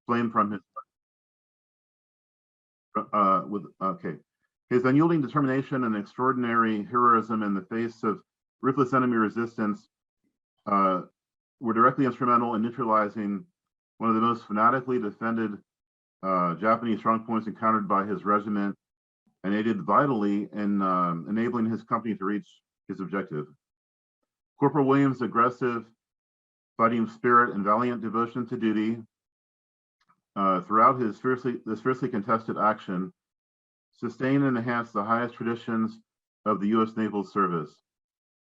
flame from his His unyielding determination and extraordinary heroism in the face of ruthless enemy resistance were directly instrumental in neutralizing one of the most fanatically defended Japanese strongpoints encountered by his regiment, and aided vitally in enabling his company to reach his objective. Corporal Williams' aggressive fighting spirit and valiant devotion to duty throughout this fiercely contested action sustain and enhance the highest traditions of the U.S. Naval Service.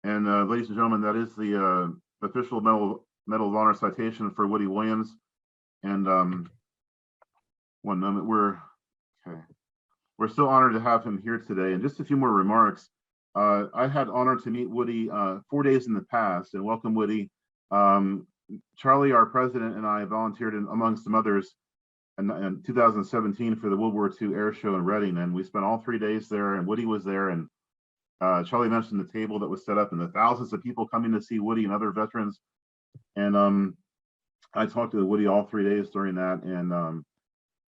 And ladies and gentlemen, that is the official Medal of Honor citation for Woody Williams. And one moment, we're so honored to have him here today. And just a few more remarks. I had honor to meet Woody 4 days in the past and welcome Woody. Charlie, our president, and I volunteered among some others in 2017 for the World War II Air Show in Reading, and we spent all 3 days there, and Woody was there, and Charlie mentioned the table that was set up and the thousands of people coming to see Woody and other veterans. And I talked to Woody all 3 days during that, and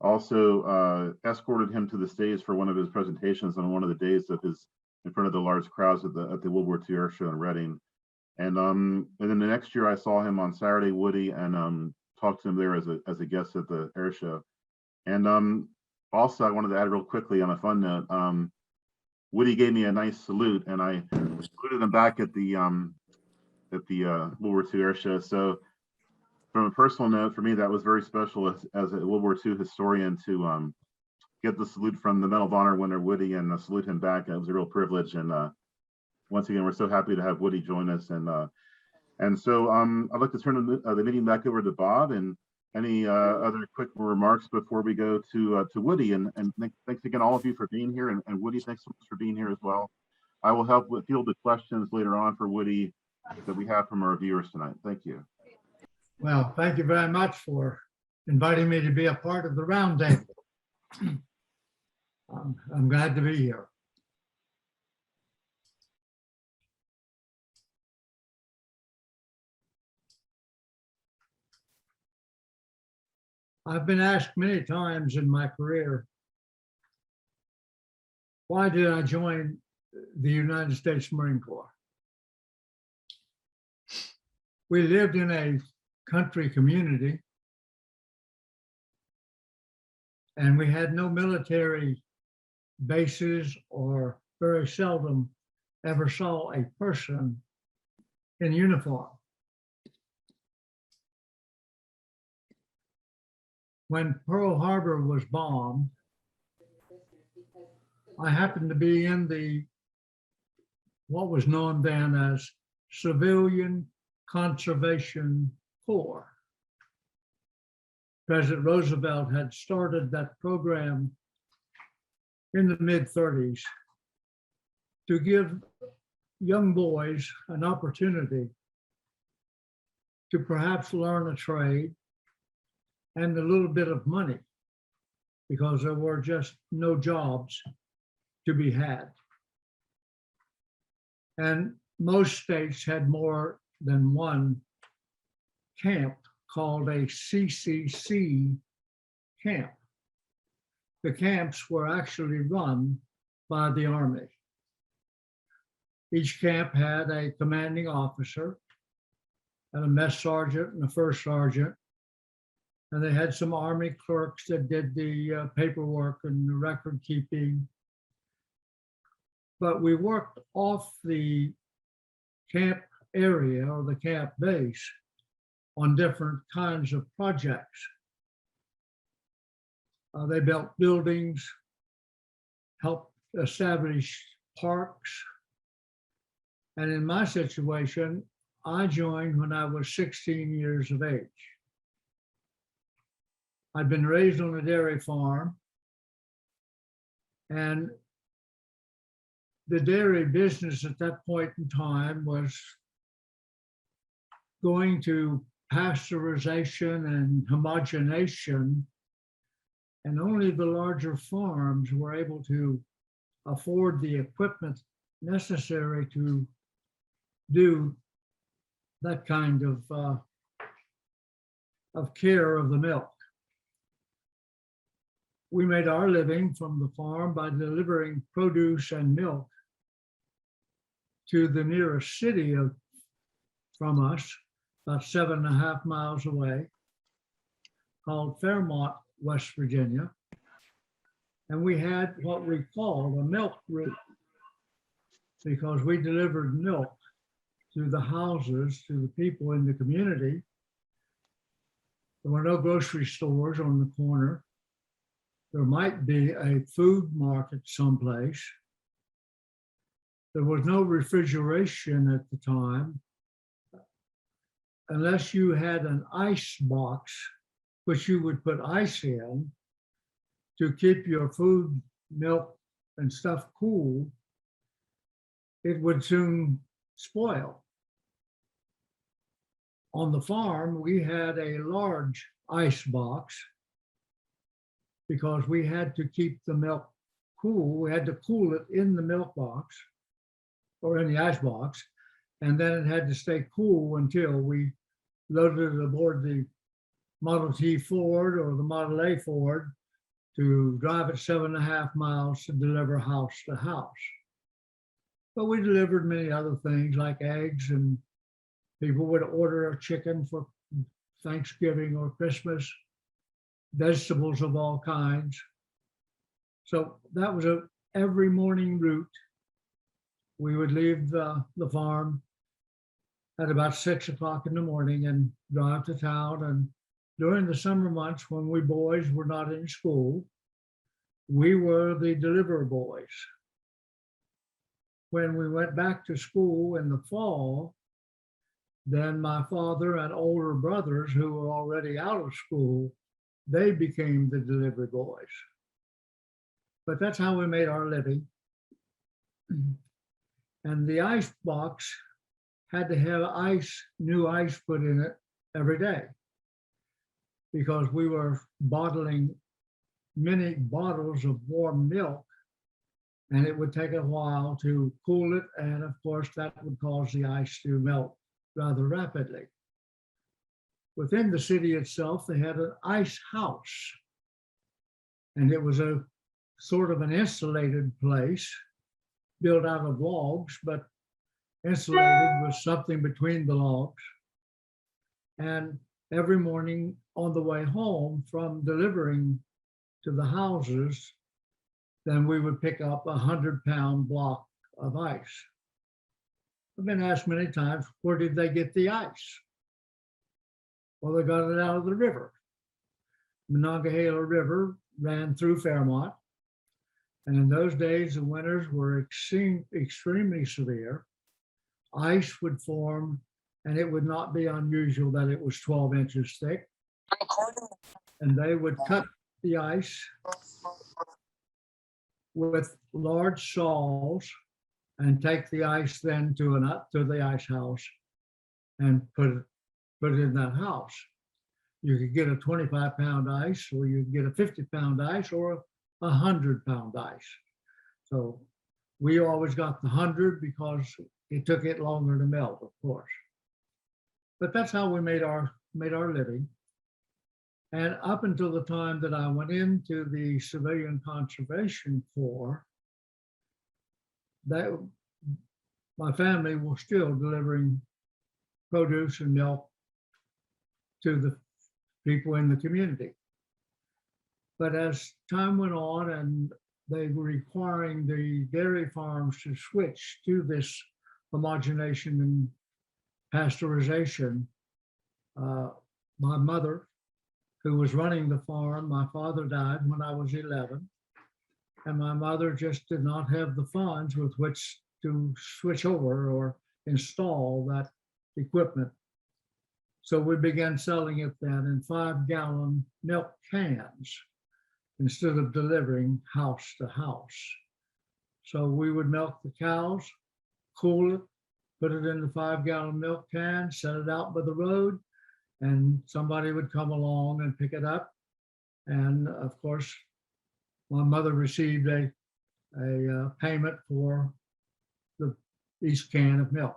also escorted him to the stage for one of his presentations on one of the days of his in front of the large crowds at the World War II Air Show in Reading. And then the next year I saw him on Saturday, Woody, and talked to him there as a guest at the air show. And also I wanted to add real quickly on a fun note, Woody gave me a nice salute, and I saluted him back at the World War II Air Show. So from a personal note, for me, that was very special as a World War II historian to get the salute from the Medal of Honor winner Woody and salute him back. It was a real privilege. And once again, we're so happy to have Woody join us. And so I'd like to turn the meeting back over to Bob, and any other quick remarks before we go to Woody. And thanks again, all of you, for being here. And Woody, thanks so much for being here as well. I will help field the questions later on for Woody that we have from our viewers tonight. Thank you. Well, thank you very much for inviting me to be a part of the roundtable. I'm glad to be here. I've been asked many times in my career, why did I join the United States Marine Corps? We lived in a country community, and we had no military bases, or very seldom ever saw a person in uniform. When Pearl Harbor was bombed, I happened to be in what was known then as Civilian Conservation Corps. President Roosevelt had started that program in the mid-30s to give young boys an opportunity to perhaps learn a trade and a little bit of money, because there were just no jobs to be had. And most states had more than one camp called a CCC camp. The camps were actually run by the Army. Each camp had a commanding officer and a mess sergeant and a first sergeant. And they had some Army clerks that did the paperwork and the record keeping. But we worked off the camp area or the camp base on different kinds of projects. They built buildings, helped establish parks. And in my situation, I joined when I was 16 years of age. I'd been raised on a dairy farm, and the dairy business at that point in time was going to pasteurization and homogenation, and only the larger farms were able to afford the equipment necessary to do that kind of care of the milk. we made our living from the farm by delivering produce and milk to the nearest city from us, about 7.5 miles away, called Fairmont, West Virginia. And we had what we called a milk route, because we delivered milk to the houses, to the people in the community. There were no grocery stores on the corner. There might be a food market someplace. There was no refrigeration at the time, unless you had an ice box, which you would put ice in to keep your food, milk, and stuff cool. It would soon spoil. On the farm, we had a large ice box because we had to keep the milk cool. We had to cool it in the milk box or in the ice box, and then it had to stay cool until we loaded it aboard the Model T Ford or the Model A Ford to drive it 7.5 miles to deliver house to house. But we delivered many other things like eggs, and people would order a chicken for Thanksgiving or Christmas, vegetables of all kinds. So that was a every morning route. We would leave the farm at about 6 o'clock in the morning and drive to town. And during the summer months when we boys were not in school, we were the deliver boys. When we went back to school in the fall, then my father and older brothers who were already out of school, they became the delivery boys. But that's how we made our living. And the ice box had to have new ice put in it every day, because we were bottling many bottles of warm milk, and it would take a while to cool it. And of course, that would cause the ice to melt rather rapidly. Within the city itself, they had an ice house, and it was a sort of an insulated place built out of logs, but insulated with something between the logs. And every morning on the way home from delivering to the houses, then we would pick up a 100-pound block of ice. I've been asked many times, where did they get the ice? Well, they got it out of the river. Monongahela River ran through Fairmont. And in those days, the winters were extremely severe. Ice would form, and it would not be unusual that it was 12 inches thick. And they would cut the ice with large saws and take the ice then to the ice house and put it in that house. You could get a 25-pound ice, or you could get a 50-pound ice, or a 100-pound ice. So we always got the 100 because it took it longer to melt, of course. But that's how we made our living. And up until the time that I went into the Civilian Conservation Corps, that my family was still delivering produce and milk to the people in the community. But as time went on and they were requiring the dairy farms to switch to this homogenation and pasteurization, my mother, who was running the farm, my father died when I was 11, and my mother just did not have the funds with which to switch over or install that equipment. So we began selling it then in 5-gallon milk cans instead of delivering house to house. So we would milk the cows, cool it, put it in the 5-gallon milk can, set it out by the road, and somebody would come along and pick it up. And of course, my mother received a payment for each can of milk.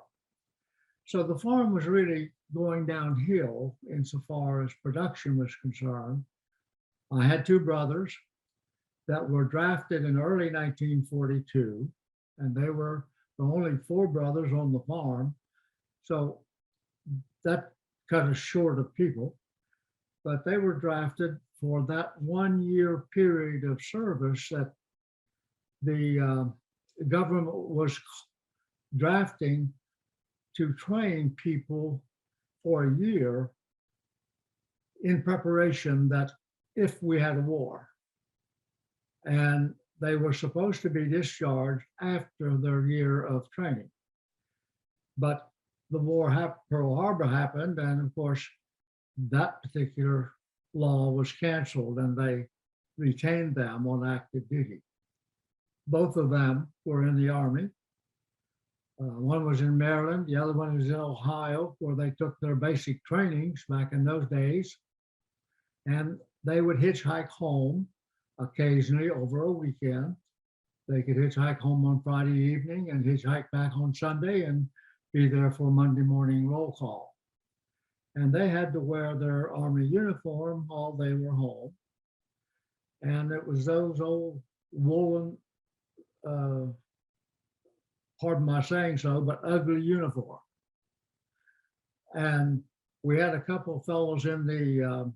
So the farm was really going downhill insofar as production was concerned. I had 2 brothers. that were drafted in early 1942, and they were the only four brothers on the farm. So that cut us short of people, but they were drafted for that 1 year period of service that the government was drafting to train people for a year in preparation that if we had a war. And they were supposed to be discharged after their year of training. But the war, Pearl Harbor happened, and of course, that particular law was canceled and they retained them on active duty. Both of them were in the Army. One was in Maryland, the other one was in Ohio, where they took their basic trainings back in those days. And they would hitchhike home occasionally over a weekend. They could hitchhike home on Friday evening and hitchhike back on Sunday and be there for Monday morning roll call. And they had to wear their Army uniform while they were home. And it was those old woolen, pardon my saying so, but ugly uniform. And we had a couple of fellows in the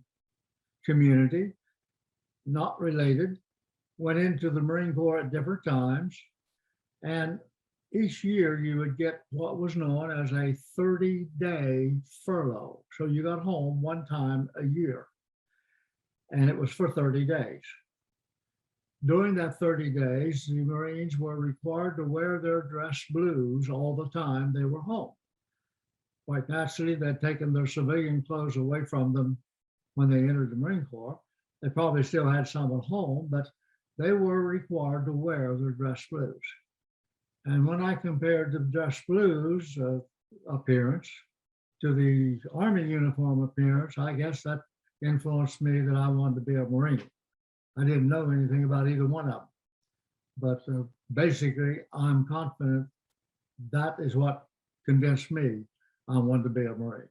community, not related, went into the Marine Corps at different times. And each year you would get what was known as a 30-day furlough. So you got home one time a year, and it was for 30 days. During that 30 days, the Marines were required to wear their dress blues all the time they were home. Quite naturally, they'd taken their civilian clothes away from them when they entered the Marine Corps. They probably still had some at home, but they were required to wear their dress blues. And when I compared the dress blues appearance to the Army uniform appearance, I guess that influenced me that I wanted to be a Marine. I didn't know anything about either one of them. But basically, I'm confident that is what convinced me I wanted to be a Marine.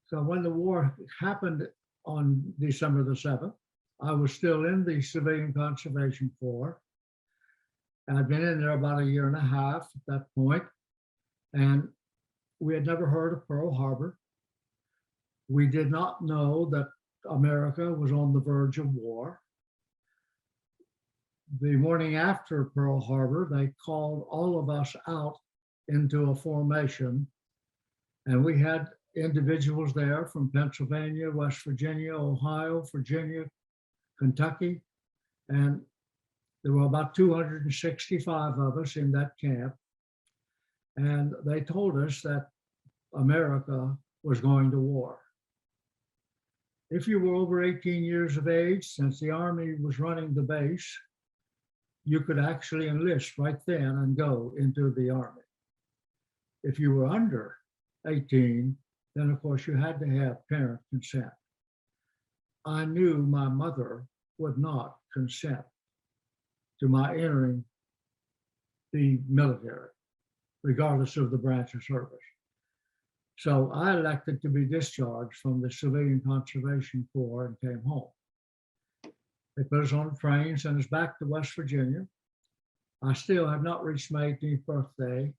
So when the war happened on December the 7th, I was still in the Civilian Conservation Corps. I'd been in there about a year and a half at that point, and we had never heard of Pearl Harbor. We did not know that America was on the verge of war. The morning after Pearl Harbor, they called all of us out into a formation, and we had individuals there from Pennsylvania, West Virginia, Ohio, Virginia, Kentucky, and there were about 265 of us in that camp. And they told us that America was going to war. If you were over 18 years of age, since the Army was running the base, you could actually enlist right then and go into the Army. If you were under 18, then of course you had to have parent consent. I knew my mother would not consent to my entering the military, regardless of the branch of service. So I elected to be discharged from the Civilian Conservation Corps and came home. They put us on a train, sent us back to West Virginia. I still have not reached my 18th birthday,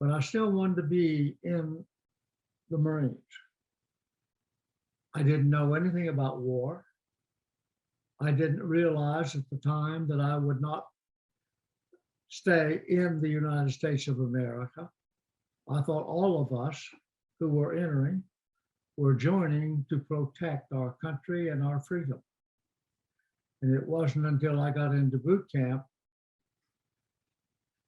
but I still wanted to be in the Marines. I didn't know anything about war. I didn't realize at the time that I would not stay in the United States of America. I thought all of us who were entering were joining to protect our country and our freedom. And it wasn't until I got into boot camp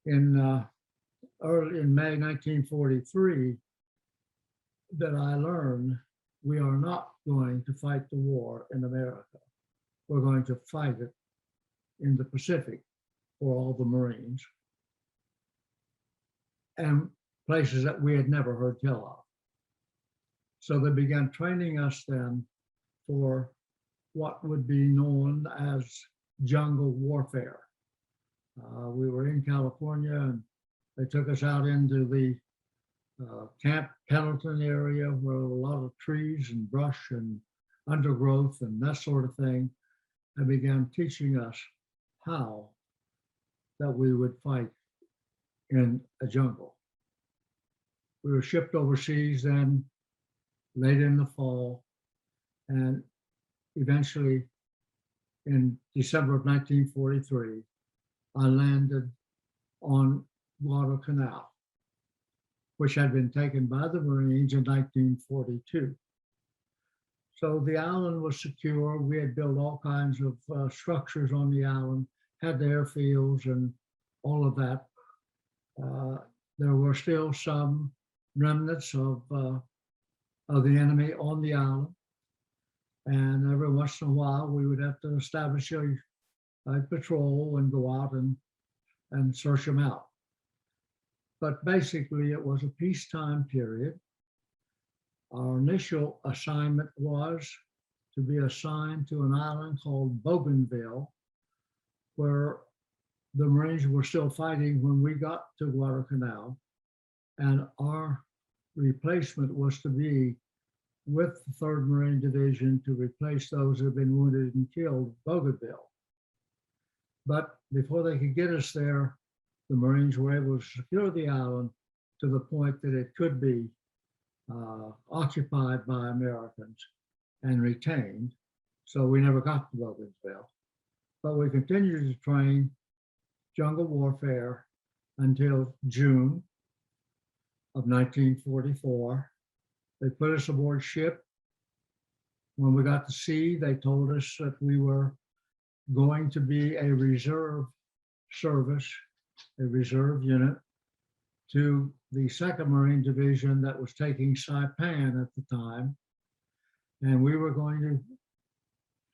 in May 1943 that I learned we are not going to fight the war in America. We're going to fight it in the Pacific for all the Marines and places that we had never heard tell of. So they began training us then for what would be known as jungle warfare. We were in California and they took us out into the Camp Pendleton area where a lot of trees and brush and undergrowth and that sort of thing. and began teaching us how that we would fight in a jungle. We were shipped overseas then, late in the fall, and eventually in December of 1943, I landed on Guadalcanal, which had been taken by the Marines in 1942. So the island was secure. We had built all kinds of structures on the island, had the airfields and all of that. There were still some remnants of the enemy on the island. And every once in a while, we would have to establish a patrol and go out and search them out. But basically, it was a peacetime period. Our initial assignment was to be assigned to an island called Bougainville, where the Marines were still fighting when we got to Guadalcanal. And our replacement was to be with the 3rd Marine Division to replace those who had been wounded and killed at Bougainville. But before they could get us there, the Marines were able to secure the island to the point that it could be occupied by Americans and retained. So we never got to Bougainville. But we continued to train jungle warfare until June of 1944. They put us aboard ship. When we got to sea, they told us that we were going to be a reserve service, a reserve unit to the 2nd Marine Division that was taking Saipan at the time. And we were going to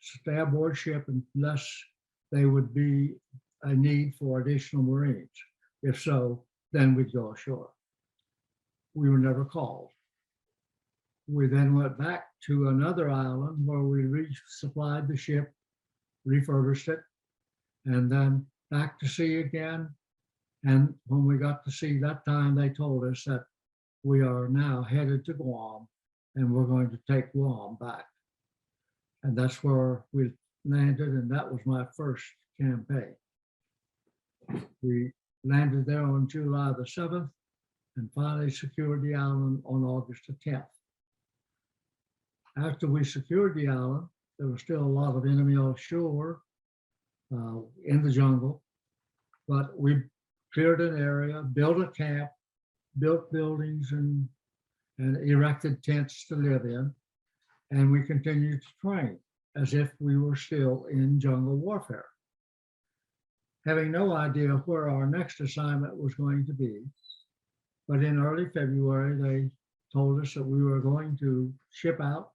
stay aboard ship unless they would be a need for additional Marines. If so, then we'd go ashore. We were never called. We then went back to another island where we resupplied the ship, refurbished it, and then back to sea again. And when we got to sea that time, they told us that we are now headed to Guam and we're going to take Guam back. And that's where we landed, and that was my first campaign. We landed there on July the 7th and finally secured the island on August the 10th. After we secured the island, there was still a lot of enemy offshore in the jungle, but we cleared an area, built a camp, built buildings and erected tents to live in, and we continued to train as if we were still in jungle warfare. Having no idea where our next assignment was going to be, but in early February, they told us that we were going to ship out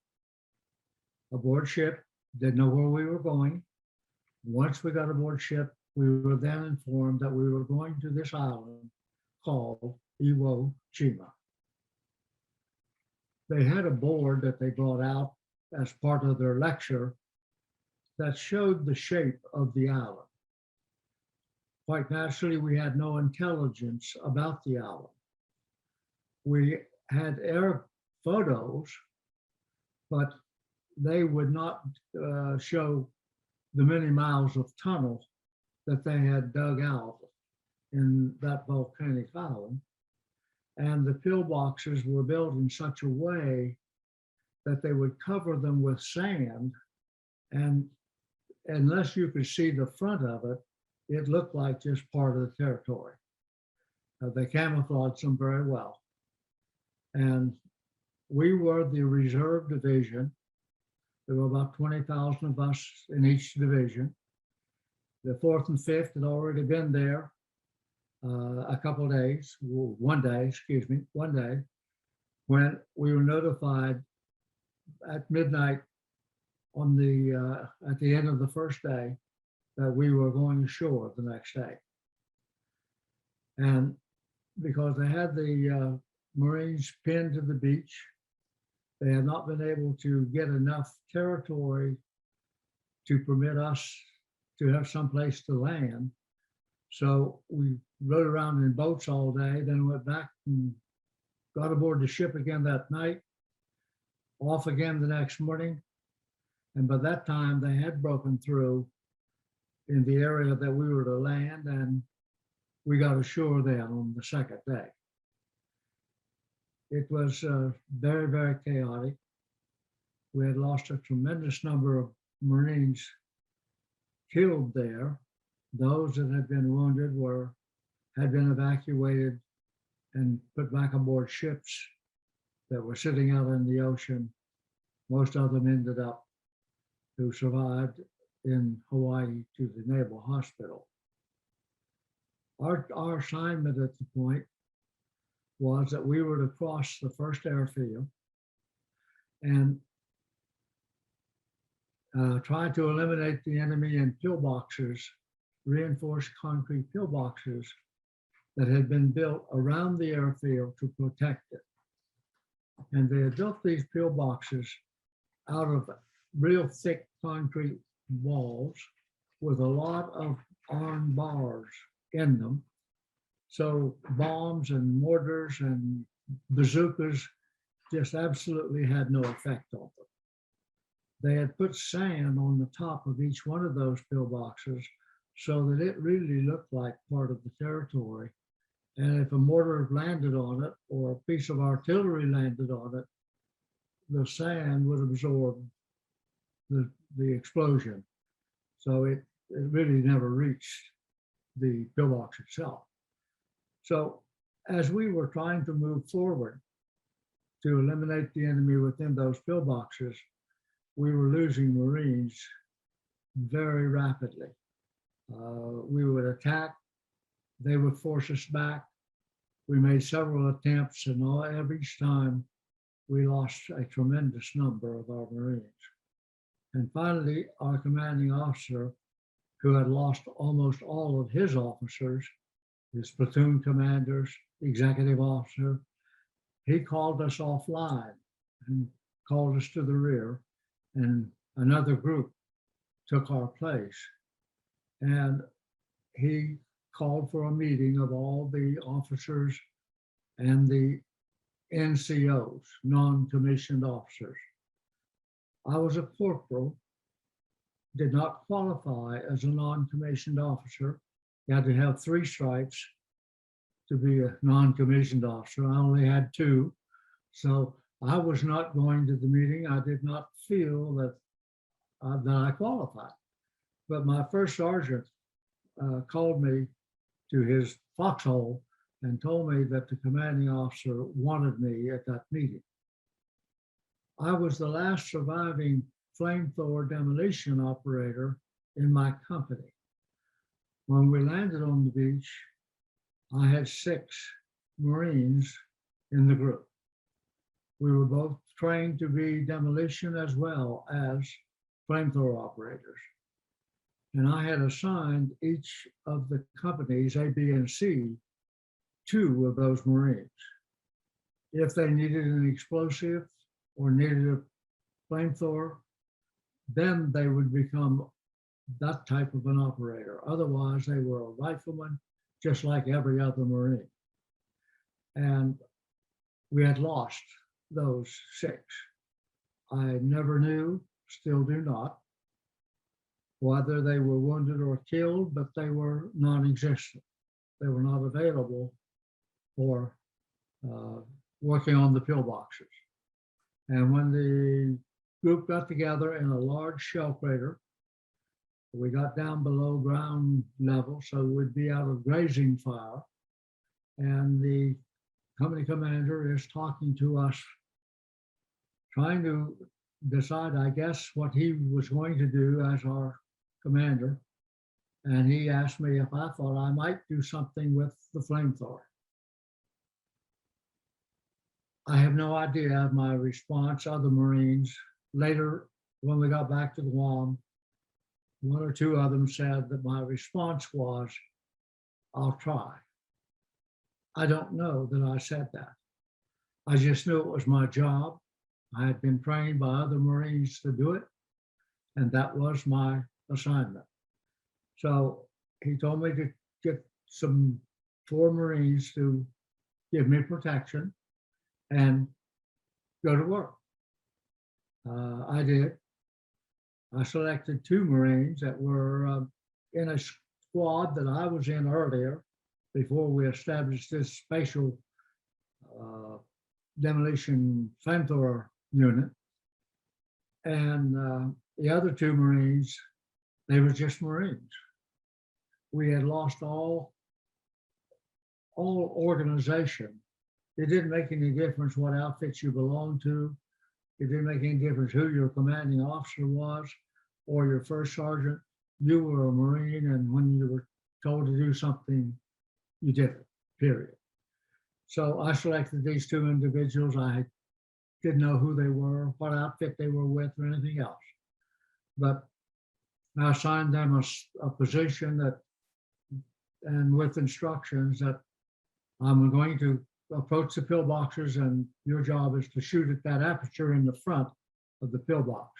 aboard ship, didn't know where we were going. Once we got aboard ship, we were then informed that we were going to this island called Iwo Jima. They had a board that they brought out as part of their lecture that showed the shape of the island. Quite naturally, we had no intelligence about the island. We had air photos, but they would not show the many miles of tunnel that they had dug out in that volcanic island. And the pillboxes were built in such a way that they would cover them with sand. And unless you could see the front of it, it looked like just part of the territory. They camouflaged them very well. And we were the reserve division. There were about 20,000 of us in each division. The 4th and 5th had already been there a couple of days, one day, when we were notified at midnight on at the end of the first day that we were going ashore the next day. And because they had the Marines pinned to the beach, they had not been able to get enough territory to permit us to have someplace to land. So we rode around in boats all day, then went back and got aboard the ship again that night, off again the next morning. And by that time, they had broken through in the area that we were to land, and we got ashore then on the second day. It was very, very chaotic. We had lost a tremendous number of Marines killed there. Those that had been wounded had been evacuated and put back aboard ships that were sitting out in the ocean. Most of them ended up, who survived, in Hawaii to the Naval Hospital. Our assignment at the point was that we were to cross the first airfield and try to eliminate the enemy in pillboxes, reinforced concrete pillboxes that had been built around the airfield to protect it. And they had built these pillboxes out of real thick concrete walls with a lot of iron bars in them. So bombs and mortars and bazookas just absolutely had no effect on them. They had put sand on the top of each one of those pillboxes so that it really looked like part of the territory. And if a mortar landed on it or a piece of artillery landed on it, the sand would absorb the explosion. So it really never reached the pillbox itself. So as we were trying to move forward to eliminate the enemy within those pillboxes, we were losing Marines very rapidly. We would attack, they would force us back. We made several attempts, and every time we lost a tremendous number of our Marines. And finally, our commanding officer, who had lost almost all of his officers, his platoon commanders, executive officer, he called us offline and called us to the rear, and another group took our place. And he called for a meeting of all the officers and the NCOs, non-commissioned officers. I was a corporal, did not qualify as a non-commissioned officer. You had to have 3 stripes to be a non-commissioned officer. I only had 2. So I was not going to the meeting. I did not feel that I qualified. But my first sergeant called me to his foxhole and told me that the commanding officer wanted me at that meeting. I was the last surviving flamethrower demolition operator in my company. When we landed on the beach, I had 6 Marines in the group. We were both trained to be demolition as well as flamethrower operators. And I had assigned each of the companies, A, B, and C, 2 of those Marines. If they needed an explosive or needed a flamethrower, then they would become that type of an operator. Otherwise, they were a rifleman, just like every other Marine. And we had lost those 6. I never knew, still do not, whether they were wounded or killed, but they were non-existent. They were not available for working on the pillboxes. And when the group got together in a large shell crater, we got down below ground level, so we'd be out of grazing fire. And the company commander is talking to us, trying to decide, I guess, what he was going to do as our commander. And he asked me if I thought I might do something with the flamethrower. I have no idea of my response. Other Marines, later when we got back to the Guam, 1 or 2 of them said that my response was, I'll try. I don't know that I said that. I just knew it was my job. I had been trained by other Marines to do it, and that was my assignment. So he told me to get 4 Marines to give me protection and go to work. I did. I selected two Marines that were in a squad that I was in earlier before we established this spatial demolition flamethrower unit. And the other two Marines, they were just Marines. We had lost all organization. It didn't make any difference what outfit you belonged to. It didn't make any difference who your commanding officer was or your first sergeant. You were a Marine, and when you were told to do something, you did it, period. So I selected these two individuals. I didn't know who they were, what outfit they were with, or anything else. But I assigned them a position that, and with instructions that I'm going to approach the pillboxes, and your job is to shoot at that aperture in the front of the pillbox.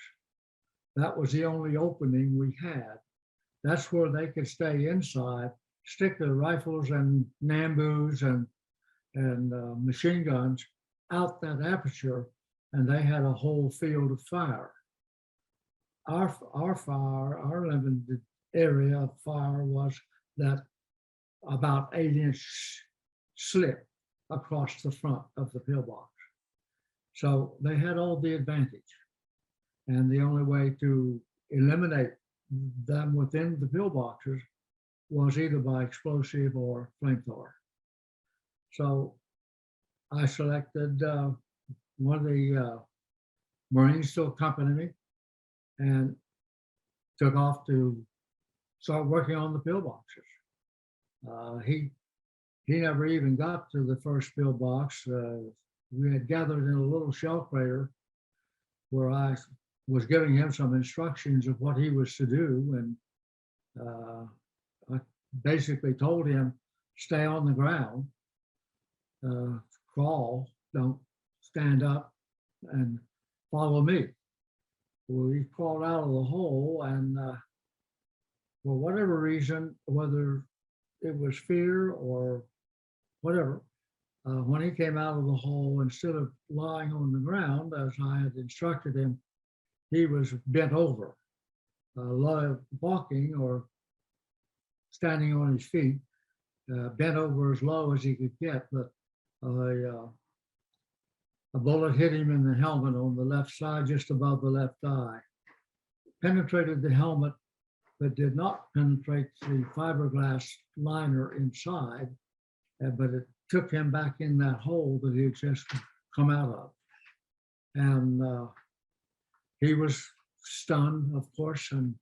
That was the only opening we had. That's where they could stay inside, stick their rifles and Nambus and machine guns out that aperture, and they had a whole field of fire. Our fire, our limited area of fire was that about 8-inch slit across the front of the pillbox. So they had all the advantage. And the only way to eliminate them within the pillboxes was either by explosive or flamethrower. So I selected one of the Marines to accompany me and took off to start working on the pillboxes. He never even got to the first pillbox. We had gathered in a little shell crater where I was giving him some instructions of what he was to do. And I basically told him, stay on the ground, crawl, don't stand up, and follow me. Well, he crawled out of the hole, and for whatever reason, whether it was fear or whatever, when he came out of the hole, instead of lying on the ground as I had instructed him, he was bent over, walking or standing on his feet, bent over as low as he could get. But a bullet hit him in the helmet on the left side, just above the left eye, penetrated the helmet, but did not penetrate the fiberglass liner inside, but it took him back in that hole that he had just come out of. And he was stunned, of course, and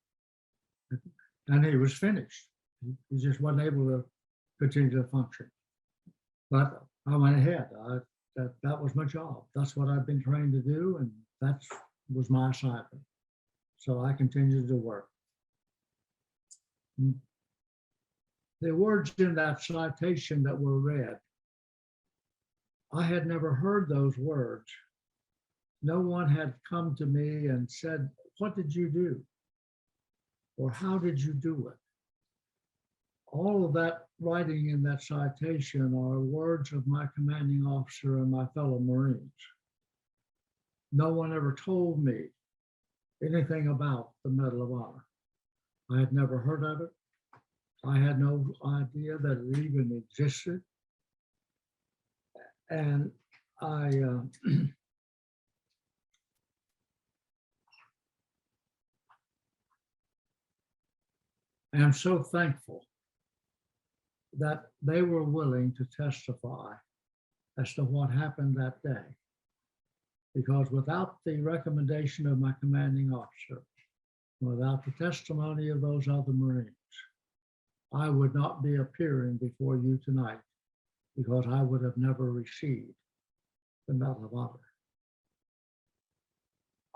he was finished. He just wasn't able to continue to function. But I went ahead. That was my job. That's what I've been trained to do, and that was my assignment. So I continued to work. The words in that citation that were read, I had never heard those words. No one had come to me and said, what did you do? Or how did you do it? All of that writing in that citation are words of my commanding officer and my fellow Marines. No one ever told me anything about the Medal of Honor. I had never heard of it. I had no idea that it even existed. And I am so thankful that they were willing to testify as to what happened that day. Because without the recommendation of my commanding officer, without the testimony of those other Marines, I would not be appearing before you tonight, because I would have never received the Medal of Honor.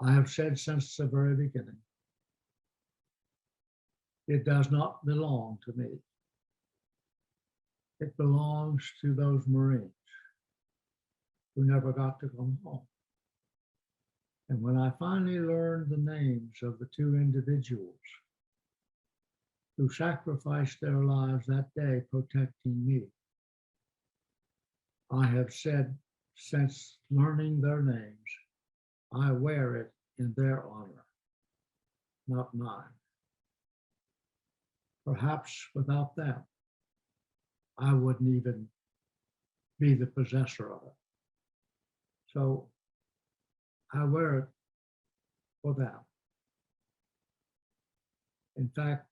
I have said since the very beginning, it does not belong to me. It belongs to those Marines who never got to come home. And when I finally learned the names of the two individuals who sacrificed their lives that day protecting me, I have said since learning their names, I wear it in their honor. not mine. Perhaps without them, I wouldn't even be the possessor of it. So I wear it for them. In fact,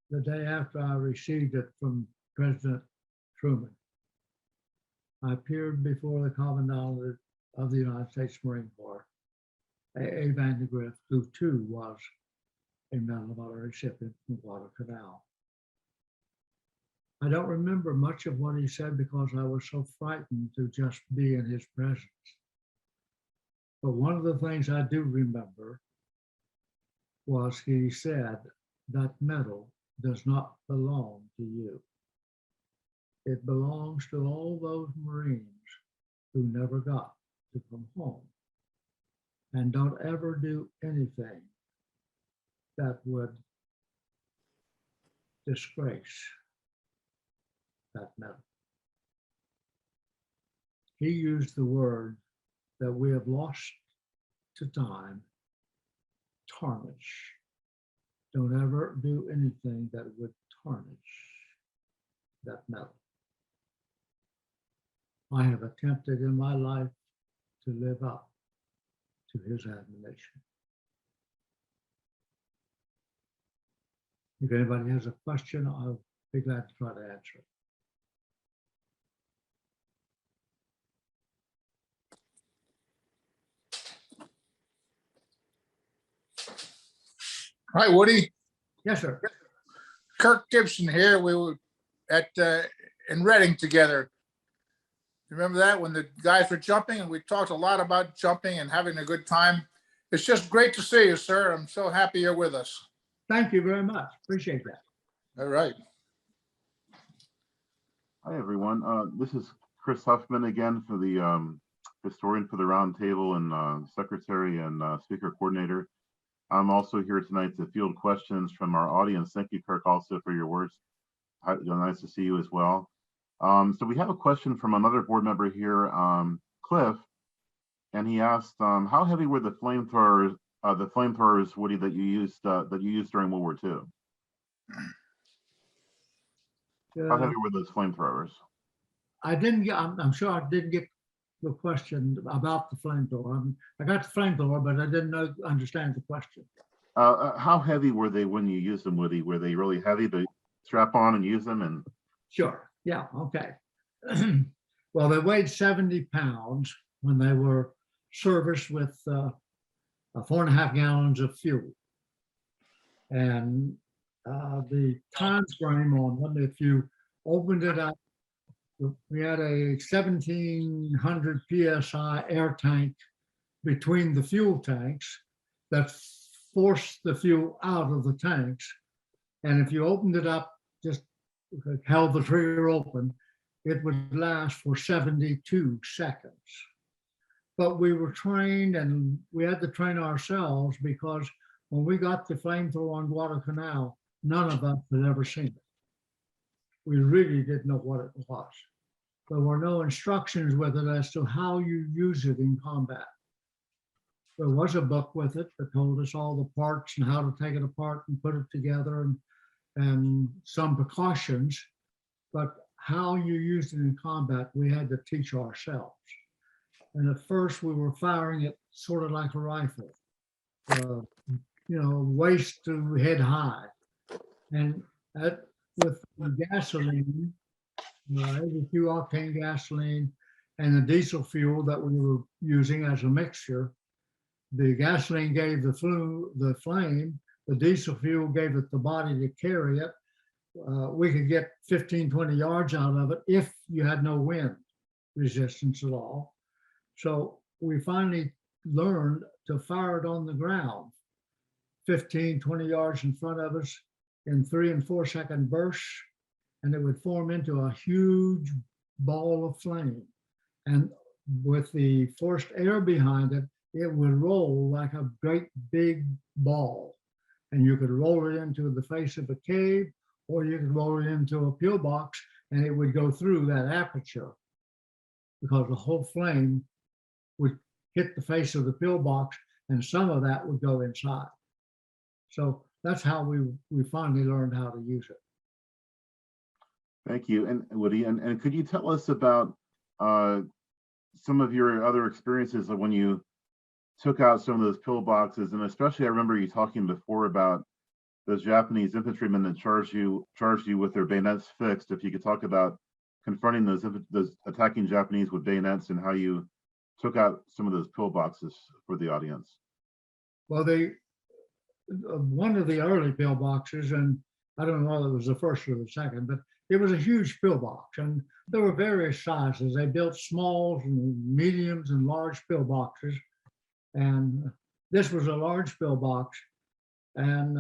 the day after I received it from President Truman, I appeared before the Commandant of the United States Marine Corps, A. Vandergrift, who too was a Medal of Honor recipient from Guadalcanal. I don't remember much of what he said because I was so frightened to just be in his presence. But one of the things I do remember was he said, that medal does not belong to you. It belongs to all those Marines who never got to come home. And don't ever do anything that would disgrace that medal. He used the word that we have lost to time, tarnish. Don't ever do anything that would tarnish that medal. I have attempted in my life to live up to his admonition. If anybody has a question, I'll be glad to try to answer it. Hi, Woody. Yes, sir. Kirk Gibson here. We were at in Reading together. Remember that when the guys were jumping, and we talked a lot about jumping and having a good time. It's just great to see you, sir. I'm so happy you're with us. Thank you very much. Appreciate that. All right. Hi, everyone. This is Chris Huffman again for the historian for the Roundtable and secretary and speaker coordinator. I'm also here tonight to field questions from our audience. Thank you, Kirk, also for your words. Nice to see you as well. So we have a question from another board member here, Cliff, and he asked, how heavy were the flamethrowers, Woody, that you used during World War II? How heavy were those flamethrowers? I didn't get, I'm sure I didn't get the question about the flamethrower. I got the flamethrower, but I didn't understand the question. How heavy were they when you used them, Woody? Were they really heavy to strap on and use them? And Sure. Yeah. Okay. Well, they weighed 70 pounds when they were serviced with 4.5 gallons of fuel. And the time frame on them, if you opened it up, we had a 1700 PSI air tank between the fuel tanks that forced the fuel out of the tanks. And if you opened it up, just held the trigger open, it would last for 72 seconds. But we were trained, and we had to train ourselves, because when we got the flamethrower on Guadalcanal, none of us had ever seen it. We really didn't know what it was. There were no instructions with it as to how you use it in combat. There was a book with it that told us all the parts and how to take it apart and put it together, and some precautions, but how you used it in combat, we had to teach ourselves. And at first we were firing it sort of like a rifle, waist to head high. And with the gasoline, 82 octane gasoline and the diesel fuel that we were using as a mixture, the gasoline gave the flame, the diesel fuel gave it the body to carry it. We could get 15, 20 yards out of it if you had no wind resistance at all. So we finally learned to fire it on the ground, 15, 20 yards in front of us in 3 and 4 second bursts, and it would form into a huge ball of flame. And with the forced air behind it, it would roll like a great big ball. And you could roll it into the face of a cave, or you could roll it into a pillbox, and it would go through that aperture, because the whole flame would hit the face of the pillbox, and some of that would go inside. So that's how we finally learned how to use it. Thank you. And Woody, and could you tell us about some of your other experiences of when you took out some of those pillboxes? And especially, I remember you talking before about those Japanese infantrymen that charged you with their bayonets fixed. If you could talk about confronting those attacking Japanese with bayonets and how you took out some of those pillboxes for the audience. Well, one of the early pillboxes, and I don't know whether it was the first or the second, but it was a huge pillbox, and there were various sizes. They built smalls and mediums and large pillboxes, and this was a large pillbox. And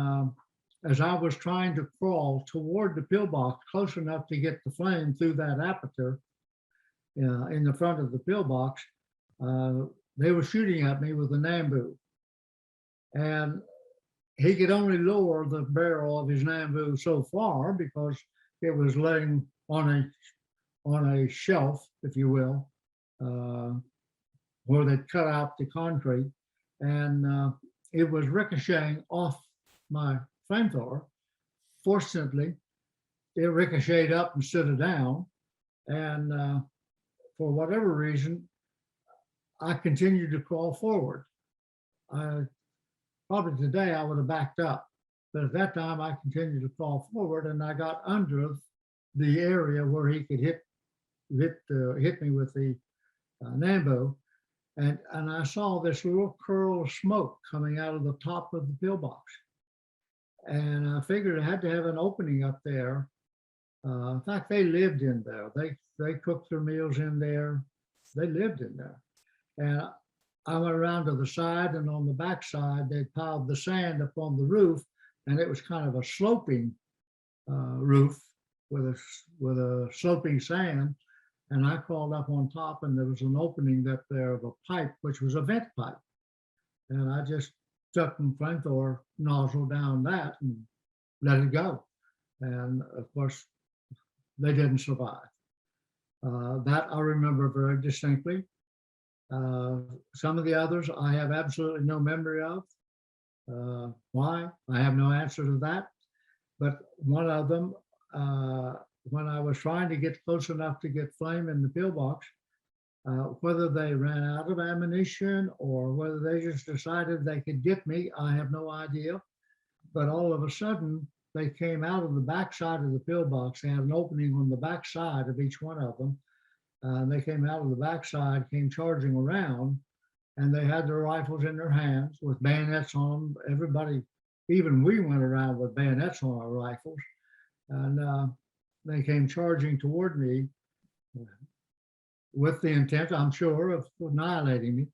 as I was trying to crawl toward the pillbox, close enough to get the flame through that aperture in the front of the pillbox, they were shooting at me with a Nambu. And he could only lower the barrel of his Nambu so far because it was laying on a shelf, if you will, where they cut out the concrete, and it was ricocheting off my flamethrower. Fortunately, it ricocheted up instead of down, and for whatever reason, I continued to crawl forward. Probably today I would have backed up, but at that time I continued to crawl forward, and I got under the area where he could hit me with the Nambu, and I saw this little curl of smoke coming out of the top of the pillbox, and I figured I had to have an opening up there. In fact, they lived in there. They cooked their meals in there. They lived in there, and I went around to the side, and on the back side, they piled the sand up on the roof, and it was kind of a sloping roof with a sloping sand. And I crawled up on top, and there was an opening up there of a pipe, which was a vent pipe. And I just stuck my flamethrower nozzle down that and let it go. And of course, they didn't survive. That I remember very distinctly. Some of the others I have absolutely no memory of. Why? I have no answer to that. But one of them, when I was trying to get close enough to get flame in the pillbox, whether they ran out of ammunition or whether they just decided they could get me, I have no idea. But all of a sudden, they came out of the backside of the pillbox. They had an opening on the backside of each one of them. They came out of the backside, came charging around, and they had their rifles in their hands with bayonets on them. Everybody, even we went around with bayonets on our rifles. And they came charging toward me with the intent, I'm sure, of annihilating me.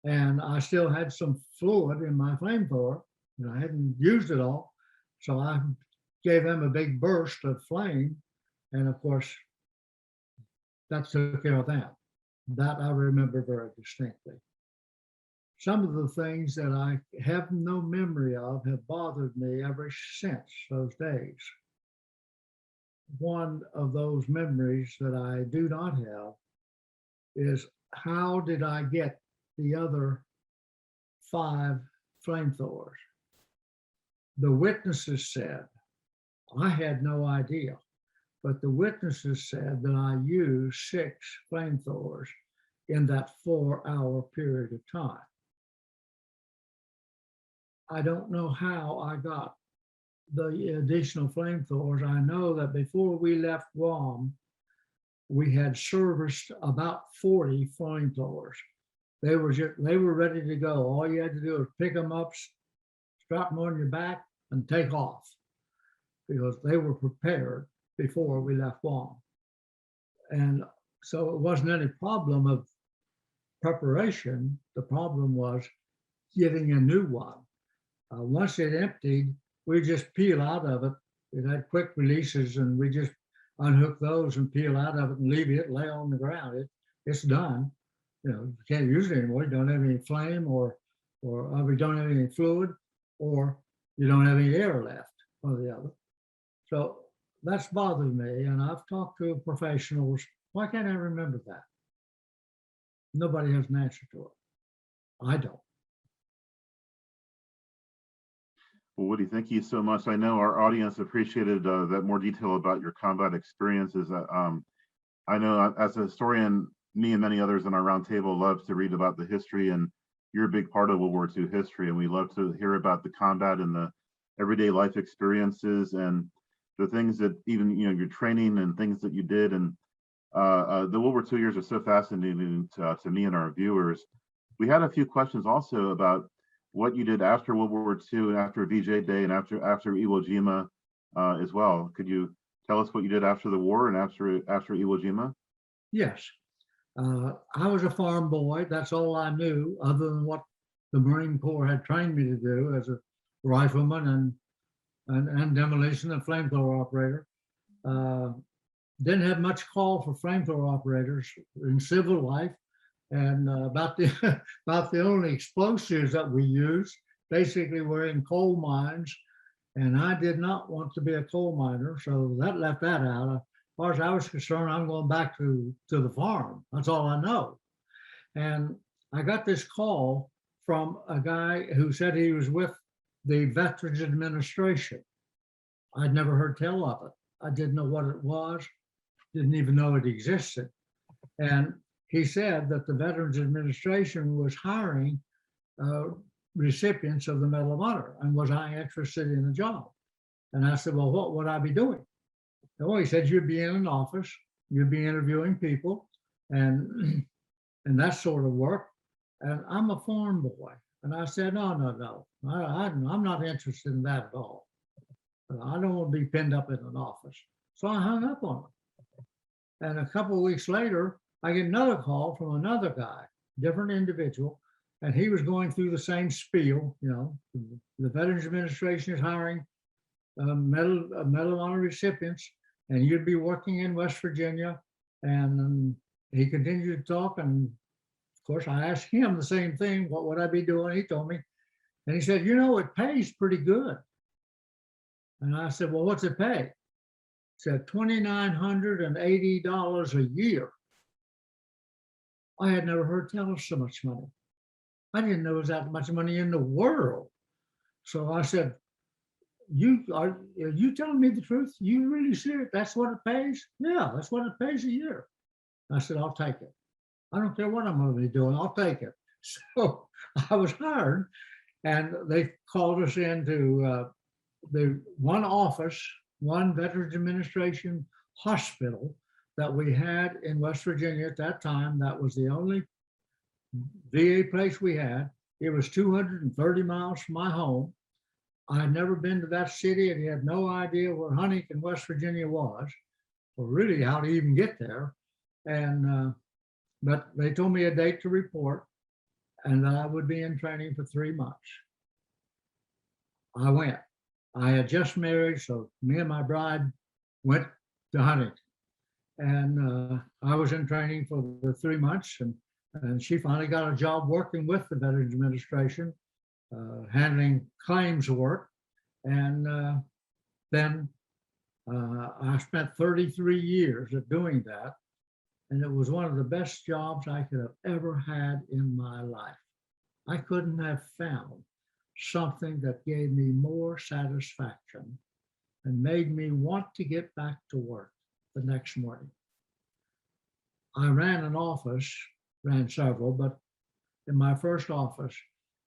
And I still had some fluid in my flamethrower, and I hadn't used it all. So I gave them a big burst of flame. And of course, that took care of that. That I remember very distinctly. Some of the things that I have no memory of have bothered me ever since those days. One of those memories that I do not have is, how did I get the other 5 flamethrowers? The witnesses said, I had no idea, but the witnesses said that I used 6 flamethrowers in that 4-hour period of time. I don't know how I got the additional flamethrowers. I know that before we left Guam, we had serviced about 40 flamethrowers. They were ready to go. All you had to do was pick them up, strap them on your back, and take off, because they were prepared before we left Guam. And so it wasn't any problem of preparation. The problem was getting a new one. Once it emptied, we just peel out of it. It had quick releases, and we just unhook those and peel out of it and leave it lay on the ground. It's done. You know, you can't use it anymore. You don't have any flame, or we don't have any fluid, or you don't have any air left, one or the other. So that's bothered me, and I've talked to professionals. Why can't I remember that? Nobody has an answer to it. I don't. Well, Woody, thank you so much. I know our audience appreciated that more detail about your combat experiences. I know as a historian, me and many others in our roundtable love to read about the history, and you're a big part of World War II history, and we love to hear about the combat and the everyday life experiences and the things that even, your training and things that you did. And the World War II years are so fascinating to me and our viewers. We had a few questions also about what you did after World War II and after VJ Day and after Iwo Jima as well. Could you tell us what you did after the war and after Iwo Jima? Yes. I was a farm boy. That's all I knew, other than what the Marine Corps had trained me to do as a rifleman and demolition and flamethrower operator. Didn't have much call for flamethrower operators in civil life, and about the only explosives that we used basically were in coal mines, and I did not want to be a coal miner, so that left that out. As far as I was concerned, I'm going back to the farm. That's all I know. And I got this call from a guy who said he was with the Veterans Administration. I'd never heard tell of it. I didn't know what it was, didn't even know it existed. And he said that the Veterans Administration was hiring recipients of the Medal of Honor, and was I interested in the job? And I said, well, what would I be doing? Well, he said, you'd be in an office, you'd be interviewing people and that sort of work. And I'm a farm boy. And I said, no. I'm not interested in that at all. I don't want to be pinned up in an office. So I hung up on him. And a couple of weeks later, I get another call from another guy, different individual, and he was going through the same spiel. The Veterans Administration is hiring Medal of Honor recipients, and you'd be working in West Virginia. And he continued to talk, and of course, I asked him the same thing. What would I be doing? He told me, and he said, it pays pretty good. And I said, well, what's it pay? He said, $2,980 a year. I had never heard tell of so much money. I didn't know there was that much money in the world. So I said, are you telling me the truth? You really serious? That's what it pays? Yeah, that's what it pays a year. I said, I'll take it. I don't care what I'm going to be doing. I'll take it. So I was hired, and they called us into the one office, one Veterans Administration hospital that we had in West Virginia at that time. That was the only VA place we had. It was 230 miles from my home. I had never been to that city, and he had no idea where Huntington, West Virginia was, or really how to even get there. And but they told me a date to report, and that I would be in training for 3 months. I went. I had just married, so me and my bride went to Huntington. And I was in training for the 3 months, and she finally got a job working with the Veterans Administration, handling claims work. And then I spent 33 years of doing that. And it was one of the best jobs I could have ever had in my life. I couldn't have found something that gave me more satisfaction and made me want to get back to work the next morning. I ran an office, ran several, but in my first office,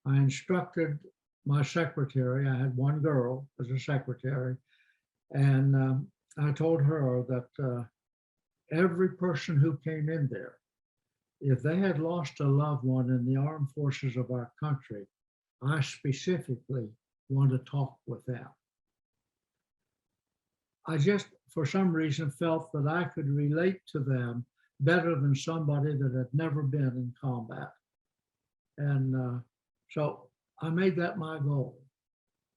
I instructed my secretary. I had one girl as a secretary, and I told her that every person who came in there, if they had lost a loved one in the armed forces of our country, I specifically want to talk with them. I just, for some reason, felt that I could relate to them better than somebody that had never been in combat. And so I made that my goal.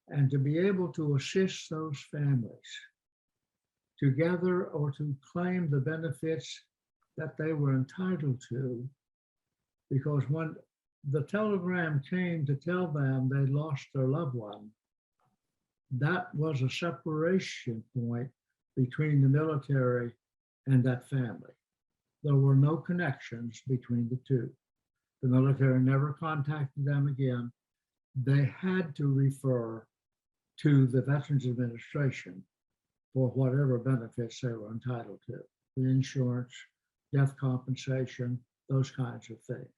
And to be able to assist those families to gather or to claim the benefits that they were entitled to, because when the telegram came to tell them they lost their loved one, that was a separation point between the military and that family. There were no connections between the two. The military never contacted them again. They had to refer to the Veterans Administration for whatever benefits they were entitled to, the insurance, death compensation, those kinds of things.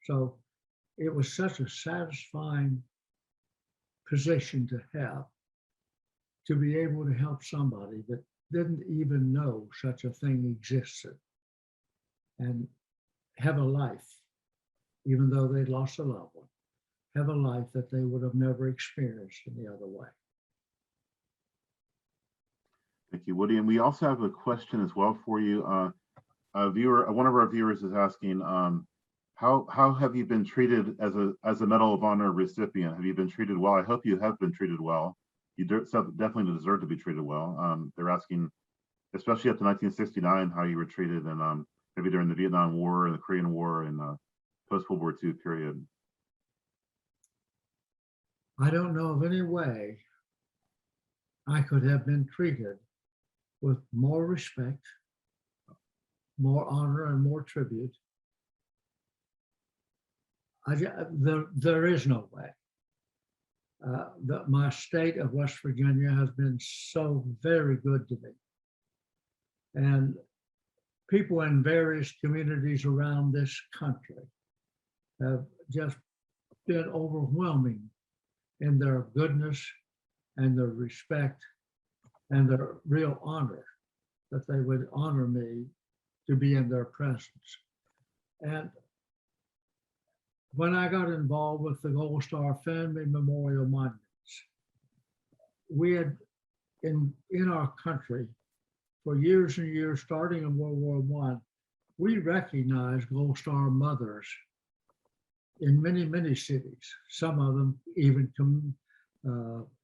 So it was such a satisfying position to have, to be able to help somebody that didn't even know such a thing existed and have a life, even though they'd lost a loved one, have a life that they would have never experienced any other way. Thank you, Woody. And we also have a question as well for you. A viewer, one of our viewers is asking, how have you been treated as a Medal of Honor recipient? Have you been treated well? I hope you have been treated well. You definitely deserve to be treated well. They're asking, especially after 1969, how you were treated, and maybe during the Vietnam War and the Korean War and post-World War II period. I don't know of any way I could have been treated with more respect, more honor, and more tribute. There is no way. My state of West Virginia has been so very good to me. And people in various communities around this country have just been overwhelming in their goodness and their respect and their real honor, that they would honor me to be in their presence. And when I got involved with the Gold Star Family Memorial Monuments, we had in our country for years and years, starting in World War I, we recognized Gold Star mothers in many, many cities. Some of them even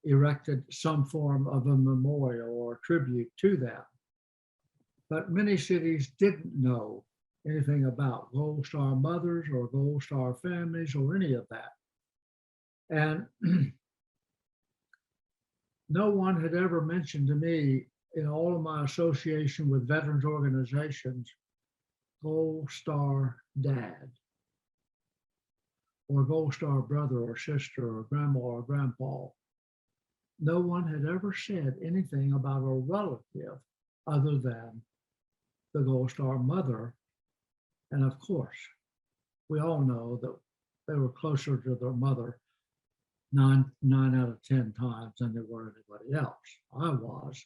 erected some form of a memorial or tribute to them. But many cities didn't know anything about Gold Star mothers or Gold Star families or any of that. And no one had ever mentioned to me in all of my association with veterans organizations, Gold Star dad, or Gold Star brother or sister or grandma or grandpa. No one had ever said anything about a relative other than the Gold Star mother. And of course, we all know that they were closer to their mother nine out of 10 times than they were anybody else. I was.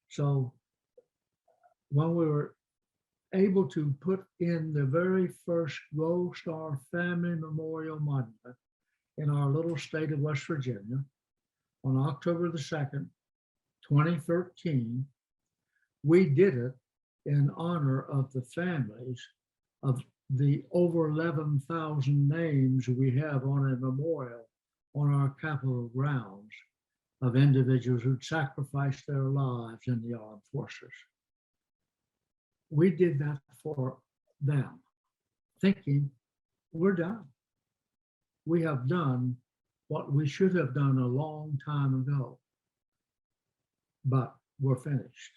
So when we were able to put in the very first Gold Star Family Memorial Monument in our little state of West Virginia on October the 2nd, 2013, we did it in honor of the families of the over 11,000 names we have on a memorial on our Capitol grounds of individuals who'd sacrificed their lives in the armed forces. We did that for them, thinking we're done. We have done what we should have done a long time ago, but we're finished.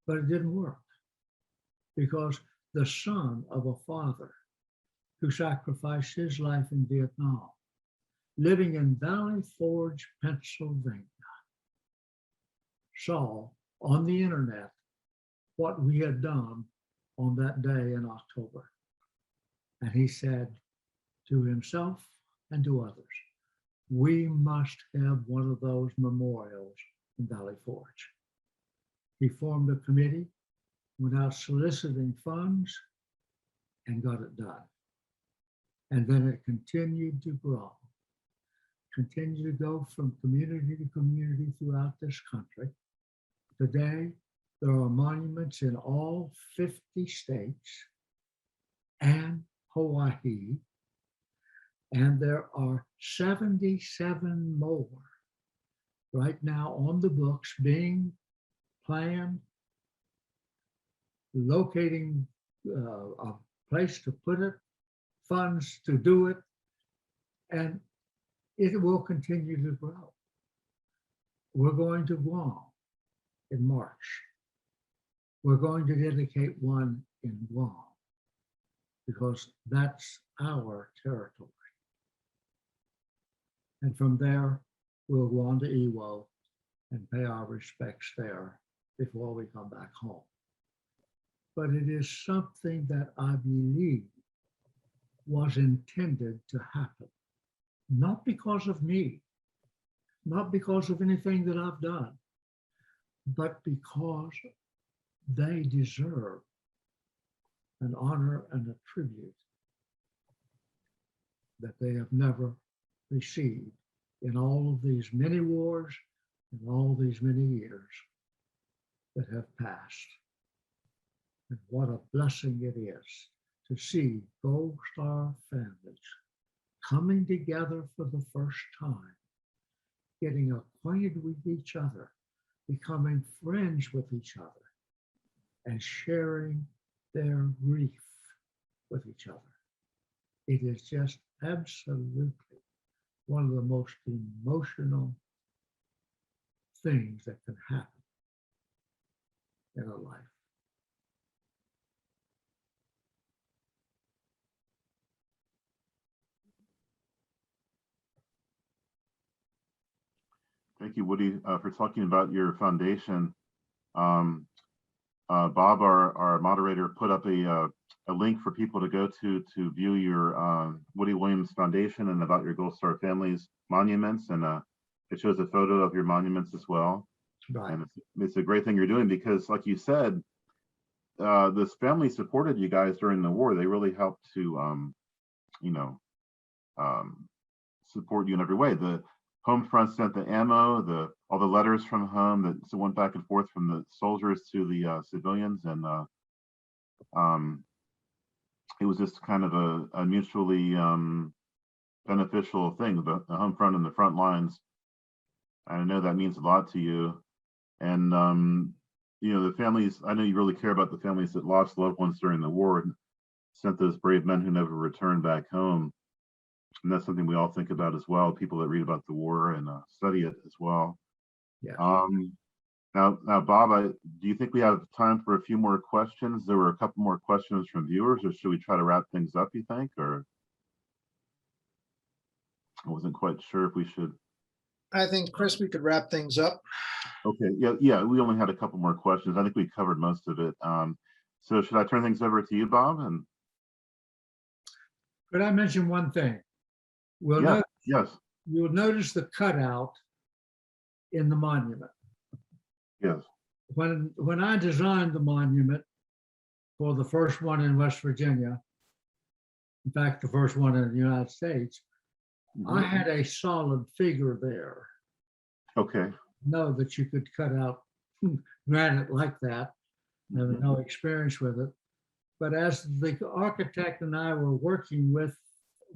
But it didn't work because the son of a father who sacrificed his life in Vietnam, living in Valley Forge, Pennsylvania, saw on the internet what we had done on that day in October. And he said to himself and to others, we must have one of those memorials in Valley Forge. He formed a committee without soliciting funds and got it done. And then it continued to grow, continued to go from community to community throughout this country. Today, there are monuments in all 50 states and Hawaii, and there are 77 more right now on the books being planned, locating a place to put it, funds to do it, and it will continue to grow. We're going to Guam in March. We're going to dedicate one in Guam because that's our territory. And from there, we'll go on to Iwo and pay our respects there before we come back home. But it is something that I believe was intended to happen, not because of me, not because of anything that I've done, but because they deserve an honor and a tribute that they have never received in all of these many wars and all these many years that have passed. And what a blessing it is to see Gold Star families coming together for the first time, getting acquainted with each other, becoming friends with each other, and sharing their grief with each other. It is just absolutely one of the most emotional things that can happen in a life. Thank you, Woody, for talking about your foundation. Bob, our moderator, put up a link for people to go to view your Woody Williams Foundation and about your Gold Star families monuments. And it shows a photo of your monuments as well. Right. And it's a great thing you're doing because, like you said, this family supported you guys during the war. They really helped to, support you in every way. The home front sent the ammo, all the letters from home that went back and forth from the soldiers to the civilians, and it was just kind of a mutually beneficial thing. The home front and the front lines. I know that means a lot to you, and the families. I know you really care about the families that lost loved ones during the war and sent those brave men who never returned back home. And that's something we all think about as well. People that read about the war and study it as well. Yeah. Now, Bob, do you think we have time for a few more questions? There were a couple more questions from viewers, or should we try to wrap things up, you think? Or I wasn't quite sure if we should. I think, Chris, we could wrap things up. Okay, yeah, we only had a couple more questions. I think we covered most of it. So should I turn things over to you, Bob? And Could I mention one thing? yes, You'll notice the cutout in the monument. yes. When I designed the monument for the first one in West Virginia, in fact, the first one in the United States, I had a solid figure there. Okay. Know that you could cut out granite like that. I have no experience with it. But as the architect and I were working with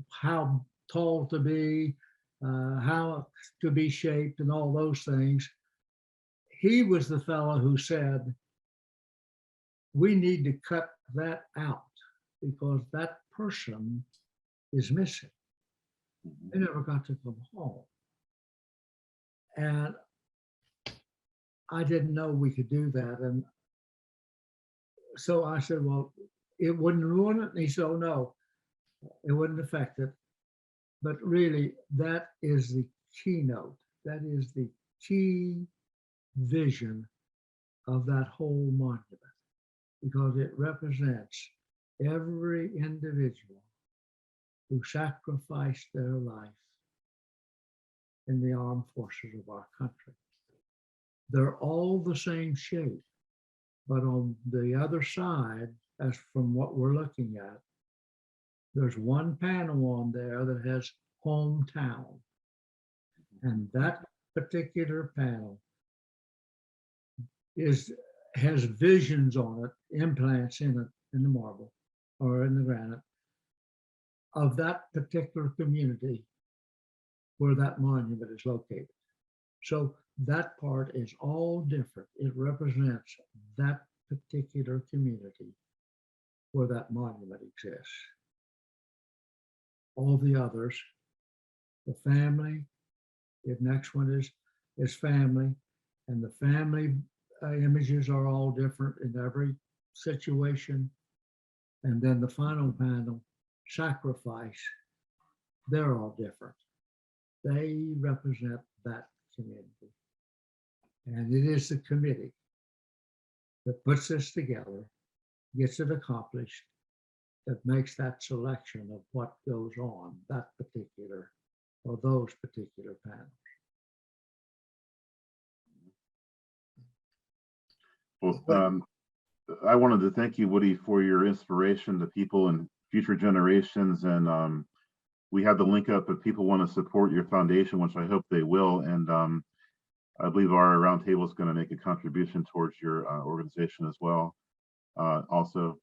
how tall to be, how to be shaped and all those things, he was the fellow who said, we need to cut that out because that person is missing. They never got to come home. And I didn't know we could do that. And so I said, well, it wouldn't ruin it. And he said, oh, no, it wouldn't affect it. But really, that is the keynote. That is the key vision of that whole monument, because it represents every individual who sacrificed their life in the armed forces of our country. They're all the same shape, but on the other side, as from what we're looking at, there's one panel on there that has hometown. And that particular panel has visions on it, implants in it, in the marble or in the granite, of that particular community where that monument is located. So that part is all different. It represents that particular community where that monument exists. All the others, the family, the next one is family, and the family images are all different in every situation. And then the final panel, sacrifice, they're all different. They represent that community. And it is the committee that puts this together, gets it accomplished, that makes that selection of what goes on that particular or those particular panels. Well, I wanted to thank you, Woody, for your inspiration to people and future generations. And we have the link up if people want to support your foundation, which I hope they will. And I believe our roundtable is going to make a contribution towards your organization as well. Also,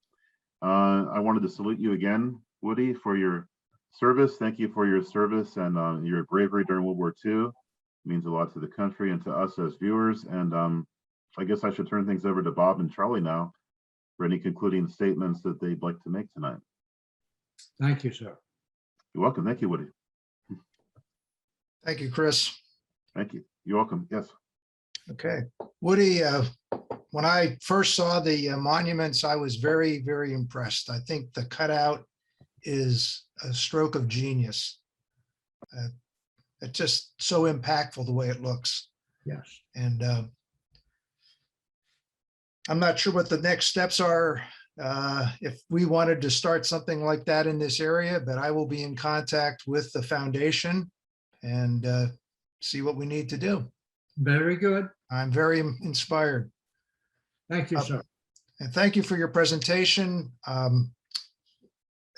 I wanted to salute you again, Woody, for your service. Thank you for your service and your bravery during World War II. It means a lot to the country and to us as viewers. And I guess I should turn things over to Bob and Charlie now for any concluding statements that they'd like to make tonight. Thank you, sir. You're welcome. Thank you, Woody. Thank you, Chris. Thank you. You're welcome. Yes. Okay, Woody, when I first saw the monuments, I was very, very impressed. I think the cutout is a stroke of genius. It's just so impactful the way it looks. Yes. And I'm not sure what the next steps are if we wanted to start something like that in this area, but I will be in contact with the foundation and see what we need to do. Very good. I'm very inspired. Thank you, sir. And thank you for your presentation.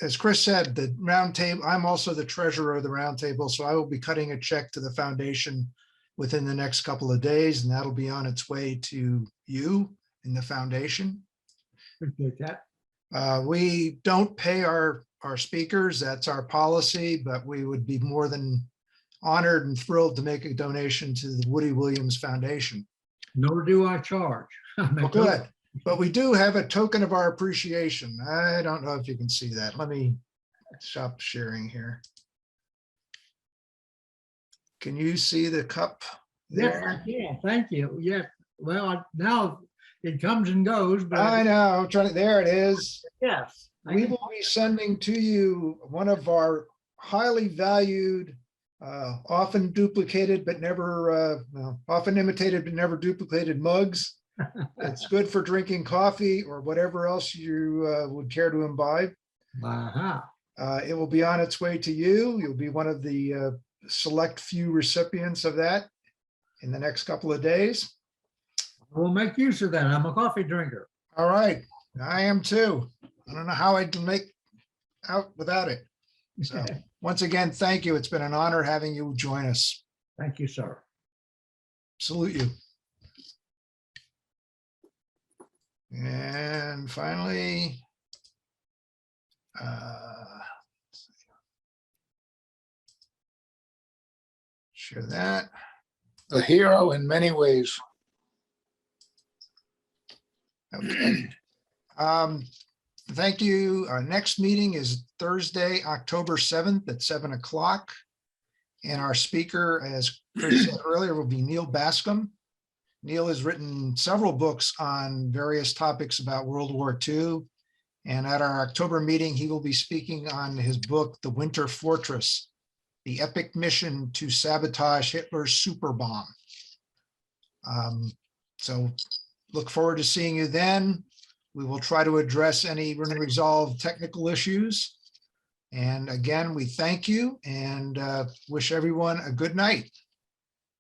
As Chris said, the roundtable, I'm also the treasurer of the roundtable, so I will be cutting a check to the foundation within the next couple of days, and that'll be on its way to you in the foundation. Appreciate that. We don't pay our speakers, that's our policy, but we would be more than honored and thrilled to make a donation to the Woody Williams Foundation. Nor do I charge. Well, good, but we do have a token of our appreciation. I don't know if you can see that. Let me stop sharing here. Can you see the cup Yes, there? I can. Thank you. Yeah. Well, now it comes and goes, but I know, I'm trying to, there it is. yes. We will be sending to you one of our highly valued, often duplicated, but never, often imitated, but never duplicated mugs. It's good for drinking coffee or whatever else you would care to imbibe. It will be on its way to you. You'll be one of the select few recipients of that in the next couple of days. We'll make use of that. I'm a coffee drinker. All right, I am too. I don't know how I'd make out without it. So once again, thank you. It's been an honor having you join us. Thank you, sir. Salute you. And finally, share that. A hero in many ways. Okay. Thank you. Our next meeting is Thursday, October 7th at 7 o'clock. And our speaker, as Chris said earlier, will be Neil Bascom. Neil has written several books on various topics about World War II. And at our October meeting, he will be speaking on his book, The Winter Fortress, the epic mission to sabotage Hitler's super bomb. So look forward to seeing you then. We will try to address any unresolved technical issues. And again, we thank you and wish everyone a good night.